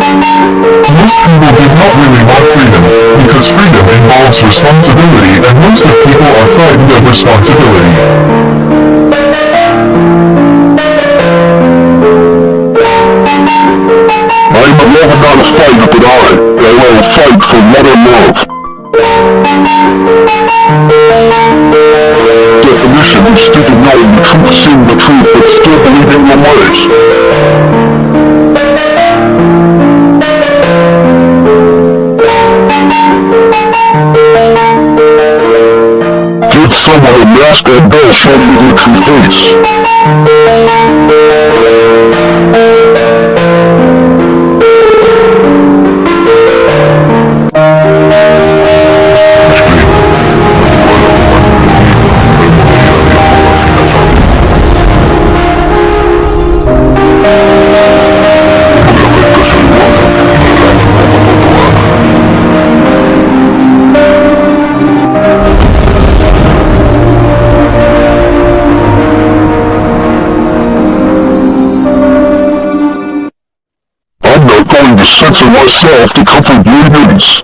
Most people do not really want freedom, because freedom involves responsibility and most of people are frightened of responsibility. I'm a lover, not a fighter, but I will fight for what I love. Definition is stupid knowing the truth, seeing the truth, but still believing the words. Give someone a mask and bell, show me their true face. I'm to censor myself to comfort your needs.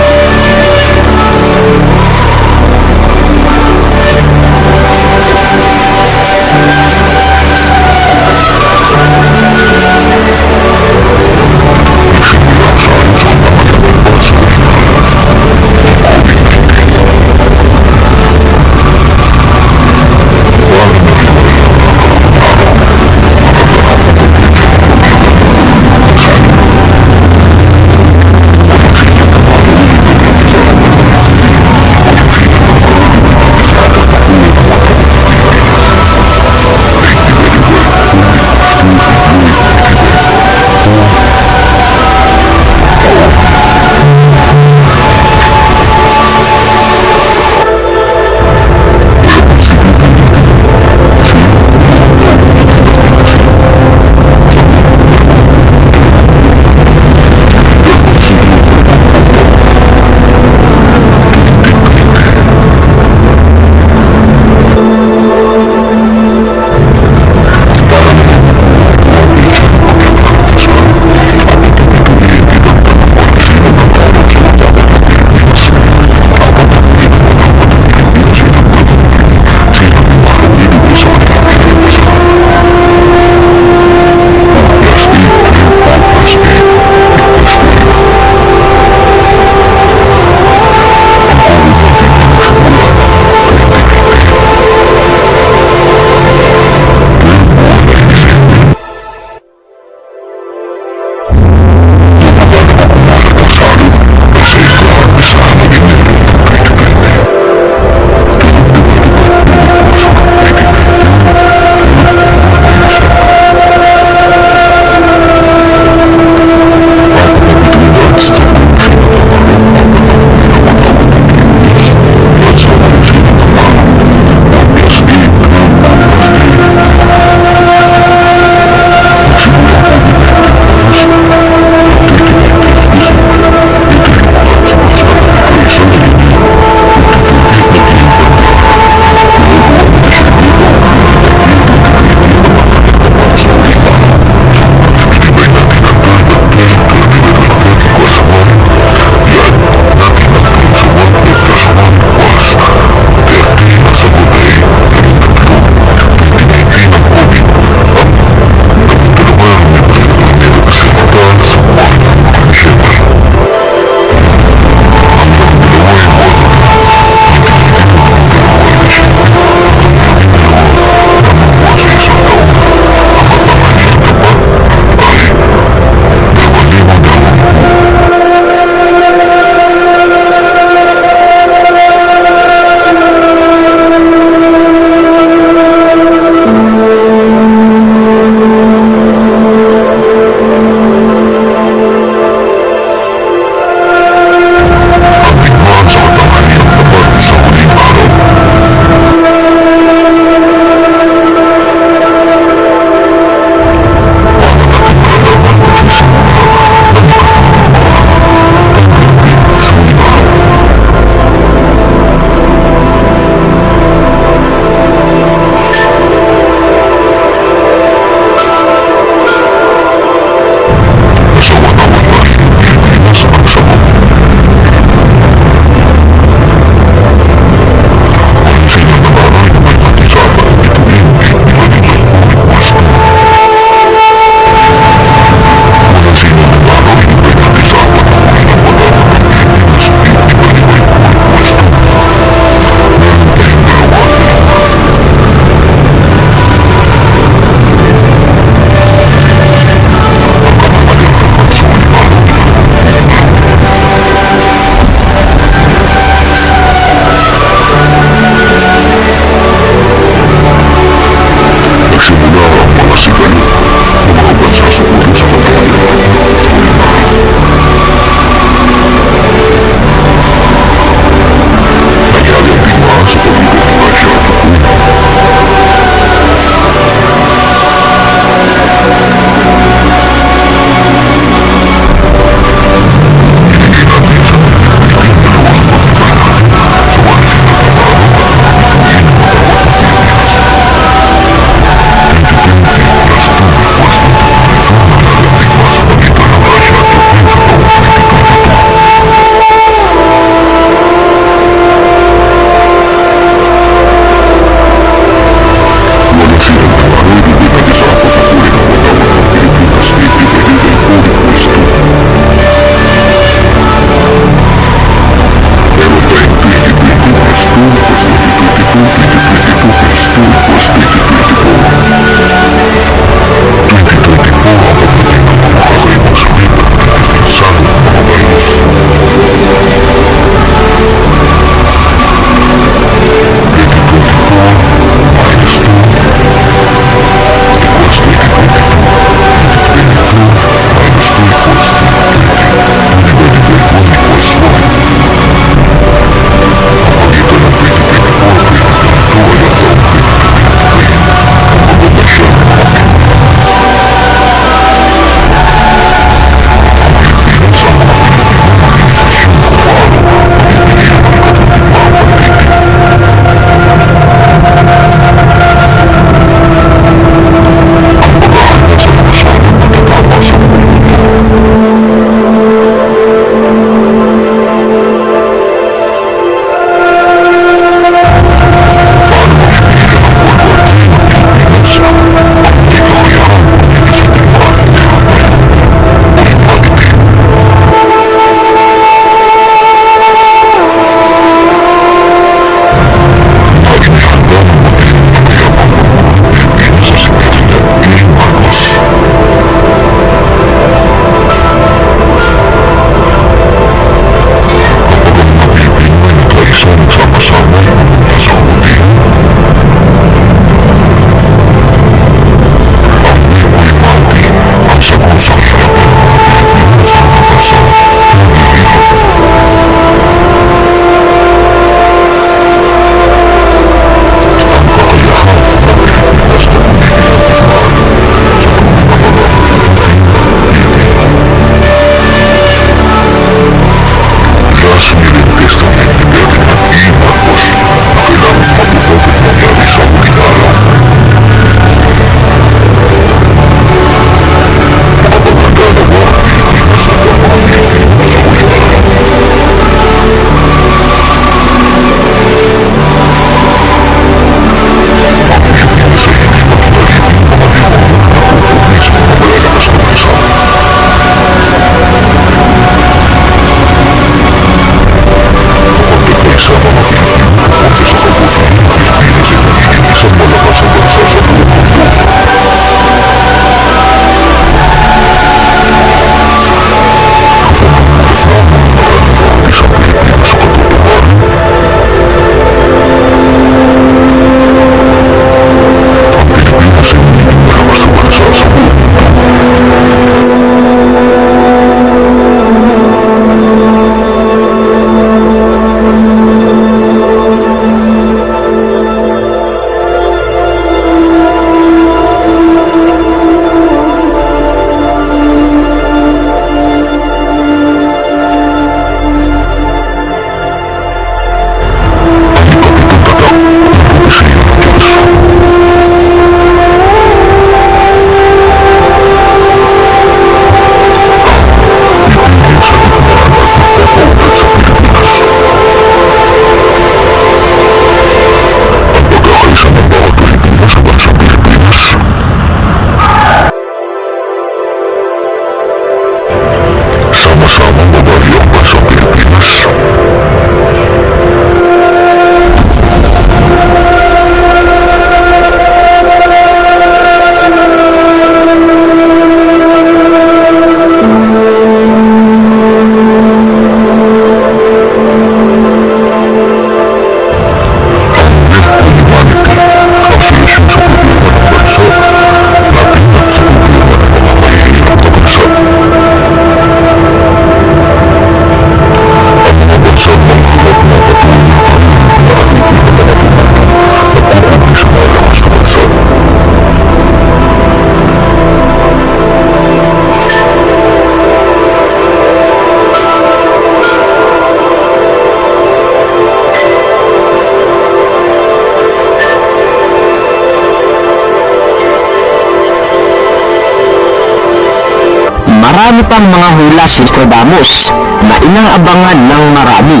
Marami pang mga hula si Nostradamus na inaabangan ng marami.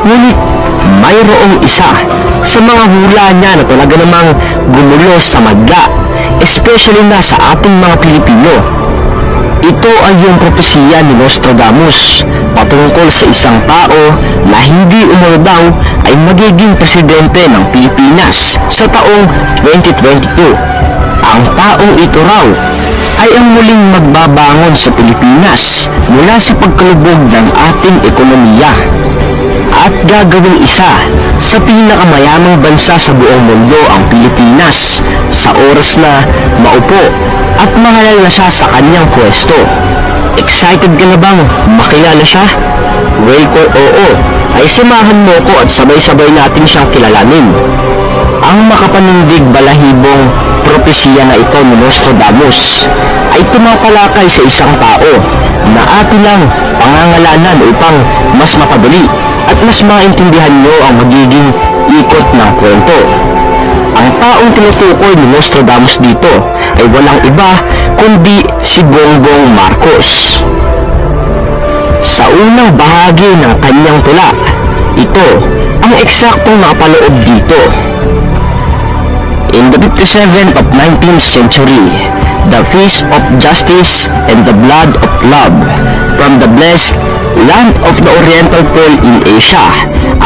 Ngunit mayroong isa sa mga hula niya na talaga namang gumulo sa madla, especially na sa ating mga Pilipino. Ito ay yung propesiya ni Nostradamus patungkol sa isang tao na hindi umano daw ay magiging presidente ng Pilipinas sa taong 2022. Ang taong ito raw ay ang muling magbabangon sa Pilipinas mula sa pagkalubog ng ating ekonomiya at gagawing isa sa pinakamayamang bansa sa buong mundo ang Pilipinas sa oras na maupo at mahalal na siya sa kanyang pwesto. Excited ka na bang makilala siya? Well, kung oo, ay samahan mo ko at sabay-sabay natin siyang kilalanin. Ang makapanindig balahibong propesiya na ito ni Nostradamus ay tumatalakay sa isang tao na atin lang pangangalanan upang mas mapadali at mas maintindihan nyo ang magiging ikot ng kwento. Ang taong tinutukoy ni Nostradamus dito ay walang iba kundi si Bongbong Marcos. Sa unang bahagi ng kanyang tula, ito ang eksaktong nakapaloob dito. In the 57th of 19th century, the feast of justice and the blood of love, from the blessed land of the Oriental Pearl in Asia,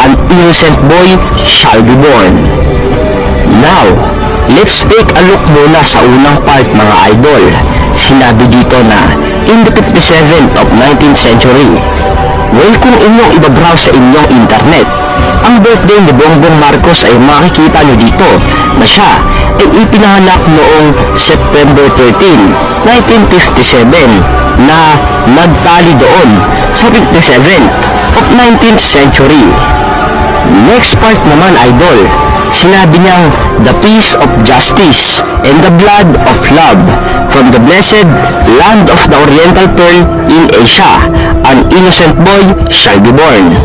an innocent boy shall be born. Now, let's take a look muna sa unang part mga idol. Sinabi dito na, in the 57th of 19th century. Well, kung inyong ibabrowse sa inyong internet, ang birthday ni Bongbong Marcos ay makikita nyo dito na siya ay ipinanganak noong September 13, 1957 na nagtali doon sa 57th of 19th century. Next part naman idol, sinabi niyang the peace of justice and the blood of love from the blessed land of the Oriental Pearl in Asia, an innocent boy shall be born.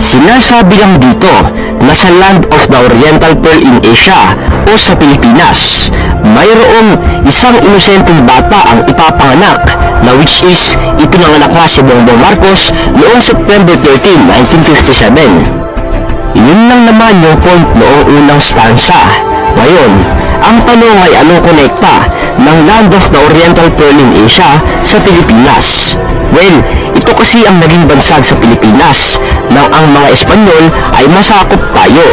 Sinasabi lang dito na sa land of the Oriental Pearl in Asia o sa Pilipinas, mayroong isang inosenteng bata ang ipapanganak na which is ipinanganak nga si Bongbong Marcos noong September 13, 1957. Yun lang naman yung point noong unang stanza. Ngayon, ang tanong ay anong konekta ng Land of the Oriental Pearl in Asia sa Pilipinas? Well, ito kasi ang naging bansag sa Pilipinas nang ang mga Espanyol ay masakop tayo.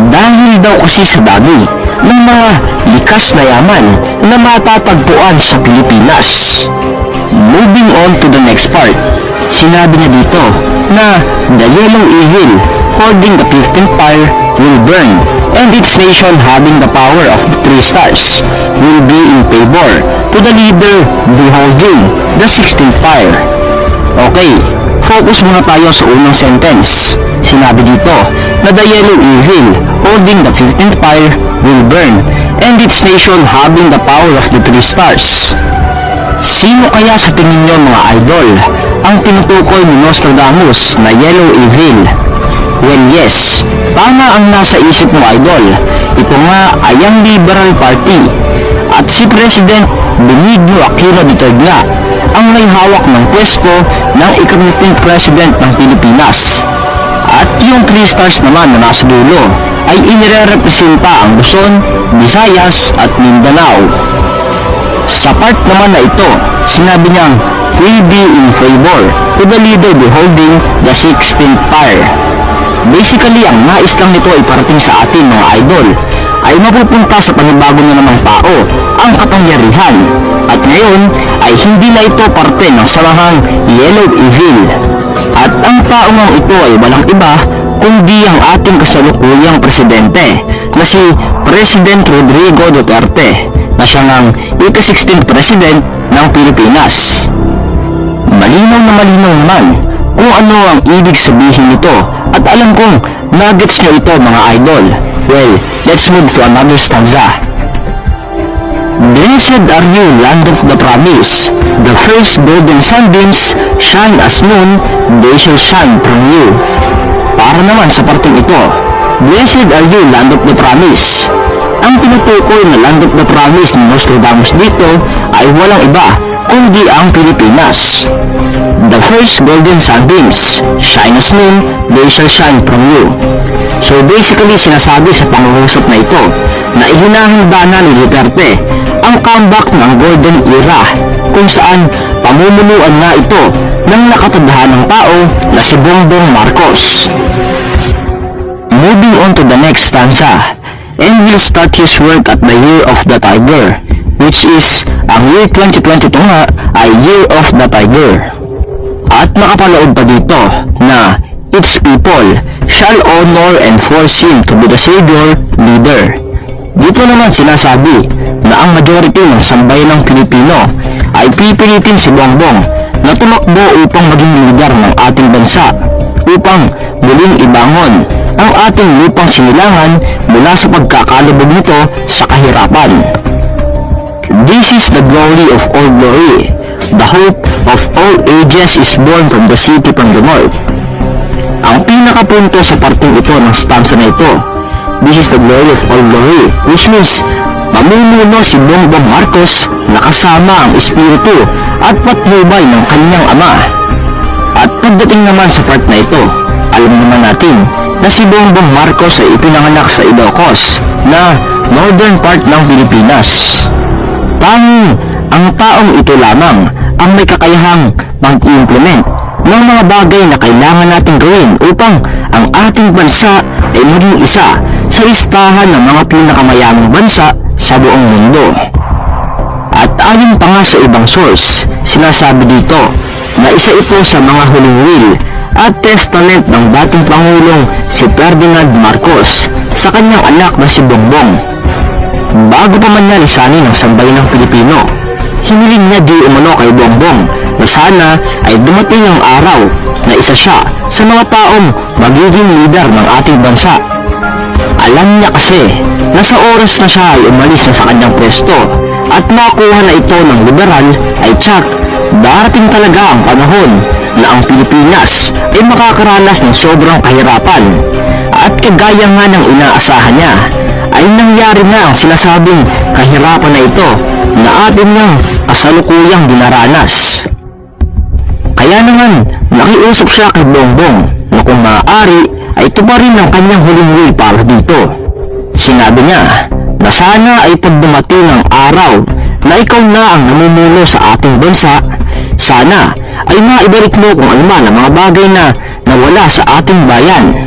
Dahil daw kasi sa dami ng mga likas na yaman na matatagpuan sa Pilipinas. Moving on to the next part, sinabi niya dito na the Yellow Eagle holding the 15th fire will burn, and its nation having the power of the 3 stars will be in favor to the leader beholding the 16th fire. Okay, focus muna tayo sa unang sentence. Sinabi dito na the Yellow Eagle holding the 15th fire will burn, and its nation having the power of the 3 stars. Sino kaya sa tingin nyo mga idol ang tinutukoy ni Nostradamus na Yellow Eagle? Well, yes, tama ang nasa isip mo idol. Ito nga ay ang Liberal Party at si President Benigno Aquino Duterte ang may hawak ng pwesto ng ika-15th President ng Pilipinas. At yung 3 stars naman na nasa dulo ay inirerepresenta ang Luzon, Visayas at Mindanao. Sa part naman na ito, sinabi niyang will be in favor to the leader beholding the 16th fire. Basically, ang nais lang nito ay parating sa atin mga idol ay mapupunta sa panibago na namang tao ang kapangyarihan at ngayon ay hindi na ito parte ng samahang Yellow Eagle. At ang taong ito ay walang iba kundi ang ating kasalukuyang presidente na si President Rodrigo Duterte na siya ng ika-16th President ng Pilipinas. Malinaw na malinaw naman kung ano ang ibig sabihin nito at alam kong nuggets nyo ito mga idol. Well, let's move to another stanza. Blessed are you, land of the promise. The first golden sunbeams shine as noon, they shall shine from you. Para naman sa parteng ito, blessed are you, land of the promise. Ang tinutukoy na land of the promise ni Nostradamus dito ay walang iba kundi ang Pilipinas. The first golden sunbeams shine as noon, they shall shine from you. So basically sinasabi sa pangungusap na ito na ihinahanda na ni Duterte ang comeback ng golden era kung saan pamumunuan nga ito ng nakatadhanang tao na si Bongbong Marcos. Moving on to the next stanza, and will start his work at the year of the tiger, which is ang year 2022 nga ay year of the tiger. At makapaloob pa dito na its people shall honor and force him to be the savior leader. Dito naman sinasabi na ang majority ng sambayan ng Pilipino ay pipilitin si Bongbong na tumakbo upang maging leader ng ating bansa, upang muling ibangon ang ating lupang sinilangan mula sa pagkakalubog nito sa kahirapan. This is the glory of all glory. The hope of all ages is born from the city from the north. Ang pinakapunto sa parting ito ng stanza na ito, this is the glory of all glory, which means mamumuno si Bongbong Marcos na kasama ang espiritu at patnubay ng kanyang ama. At pagdating naman sa part na ito, alam naman natin na si Bongbong Marcos ay ipinanganak sa Ilocos na northern part ng Pilipinas. Tanging ang taong ito lamang ang may kakayahang mag-implement ng mga bagay na kailangan natin gawin upang ang ating bansa ay maging isa sa listahan ng mga pinakamayamang bansa sa buong mundo. At ayon pa nga sa ibang source, sinasabi dito na isa ito sa mga huling will at testament ng dating Pangulong si Ferdinand Marcos sa kanyang anak na si Bongbong. Bago pa man niya lisanin ang sambayan ng Pilipino, hiniling niya di umano kay Bongbong na sana ay dumating ang araw na isa siya sa mga taong magiging leader ng ating bansa. Alam niya kasi na sa oras na siya ay umalis na sa kanyang pwesto at makuha na ito ng liberal ay tsak, darating talaga ang panahon na ang Pilipinas ay makakaranas ng sobrang kahirapan. At kagaya nga ng inaasahan niya, ay nangyari na ang sinasabing kahirapan na ito na atin niyang kasalukuyang dinaranas. Kaya naman, nakiusap siya kay Bongbong na kung maaari ay tuparin ang kanyang huling will para dito. Sinabi niya na sana ay pag dumating ang araw na ikaw na ang namumuno sa ating bansa, sana ay maibalik mo kung ano man ang mga bagay na nawala sa ating bayan.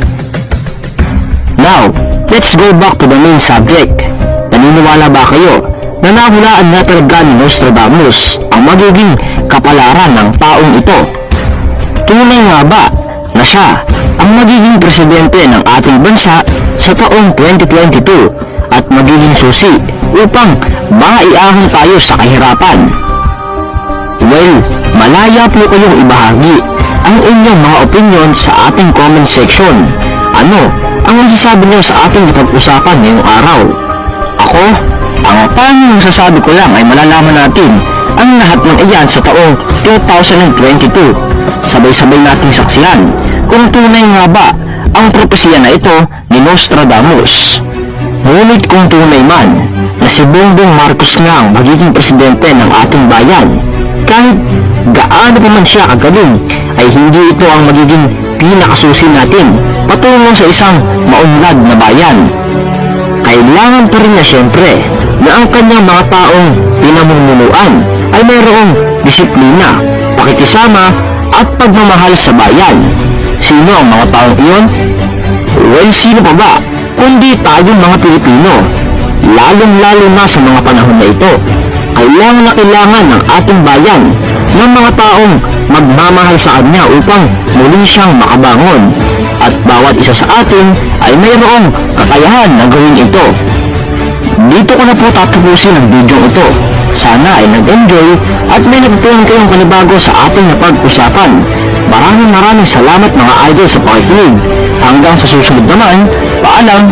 Now, let's go back to the main subject. Naniniwala ba kayo na nahulaan na talaga ni Nostradamus ang magiging kapalaran ng taong ito? Tunay nga ba na siya ang magiging presidente ng ating bansa sa taong 2022 at magiging susi upang maiahon tayo sa kahirapan? Well, malaya po kayong ibahagi ang inyong mga opinion sa ating comment section. Ano ang masasabi niyo sa ating napag-usapan ngayong araw? Ako, ang tanging masasabi ko lang ay malalaman natin ang lahat ng iyan sa taong 2022. Sabay-sabay nating saksihan kung tunay nga ba ang propesya na ito ni Nostradamus. Ngunit kung tunay man na si Bongbong Marcos nga ang magiging presidente ng ating bayan, kahit gaano pa man siya kagaling, ay hindi ito ang magiging pinakasusi natin patungo sa isang maunlad na bayan. Kailangan pa rin na siyempre na ang kanyang mga taong pinamumunuan ay mayroong disiplina, pakikisama at pagmamahal sa bayan. Sino ang mga taong iyon? Well, sino pa ba kundi tayong mga Pilipino, lalong-lalo na sa mga panahon na ito. Kailangan ng ating bayan ng mga taong magmamahal sa kanya upang muli siyang makabangon. At bawat isa sa atin ay mayroong kakayahan na gawin ito. Dito ko na po tatapusin ang video ito. Sana ay nag-enjoy at may natutunan kayong kanibago sa ating napag-usapan. Maraming salamat mga idol sa pakikinig. Hanggang sa susunod naman, paalam!